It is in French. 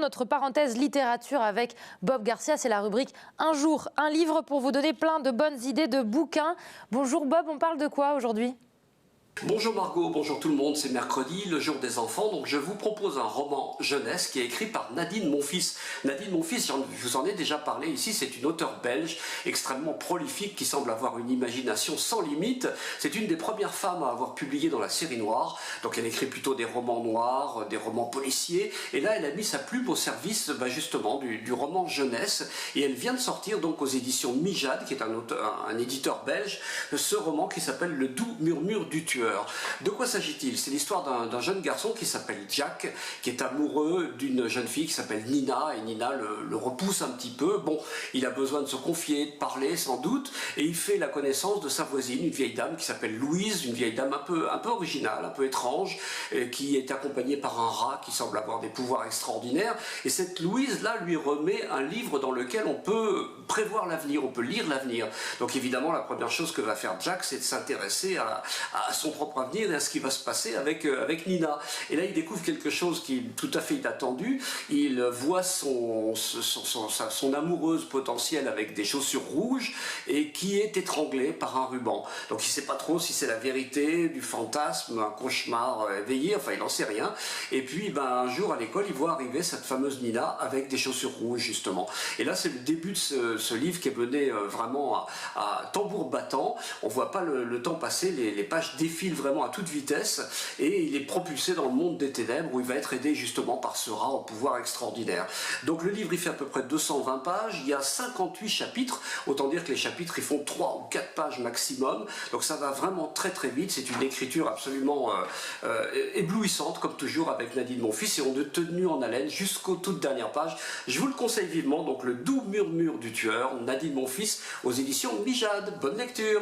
notre parenthèse littérature avec Bob Garcia. C'est la rubrique Un jour, un livre pour vous donner plein de bonnes idées de bouquins. Bonjour Bob, on parle de quoi aujourd'hui ? Bonjour Margot, bonjour tout le monde, c'est mercredi, le jour des enfants, donc je vous propose un roman jeunesse qui est écrit par Nadine Monfils. Nadine Monfils, je vous en ai déjà parlé ici, c'est une auteure belge extrêmement prolifique qui semble avoir une imagination sans limite. C'est une des premières femmes à avoir publié dans la série noire, donc elle écrit plutôt des romans noirs, des romans policiers, et là elle a mis sa plume au service justement du roman jeunesse, et elle vient de sortir donc aux éditions Mijade, qui est un éditeur belge, ce roman qui s'appelle Le doux murmure du tueur. De quoi s'agit-il? C'est l'histoire d'un jeune garçon qui s'appelle Jack, qui est amoureux d'une jeune fille qui s'appelle Nina, et Nina le repousse un petit peu. Bon, il a besoin de se confier, de parler sans doute, et il fait la connaissance de sa voisine, une vieille dame qui s'appelle Louise, une vieille dame un peu originale, un peu étrange, qui est accompagnée par un rat qui semble avoir des pouvoirs extraordinaires. Et cette Louise-là lui remet un livre dans lequel on peut prévoir l'avenir, on peut lire l'avenir. Donc évidemment, la première chose que va faire Jack, c'est de s'intéresser à son propre avenir et à ce qui va se passer avec Nina. Et là, il découvre quelque chose qui est tout à fait inattendu. Il voit son amoureuse potentielle avec des chaussures rouges et qui est étranglée par un ruban. Donc il ne sait pas trop si c'est la vérité, du fantasme, un cauchemar éveillé, enfin il n'en sait rien. Et puis un jour à l'école, il voit arriver cette fameuse Nina avec des chaussures rouges justement. Et là, c'est le début de ce livre qui est mené vraiment à tambour battant. On ne voit pas le temps passer, les pages défilent vraiment à toute vitesse et il est propulsé dans le monde des ténèbres où il va être aidé justement par ce rat au pouvoir extraordinaire. Donc le livre il fait à peu près 220 pages, il y a 58 chapitres, autant dire que les chapitres ils font 3 ou 4 pages maximum, donc ça va vraiment très très vite, c'est une écriture absolument éblouissante comme toujours avec Nadine Monfils et on est tenu en haleine jusqu'aux toutes dernières pages. Je vous le conseille vivement, donc Le doux murmure du tueur, Nadine Monfils aux éditions Mijade. Bonne lecture.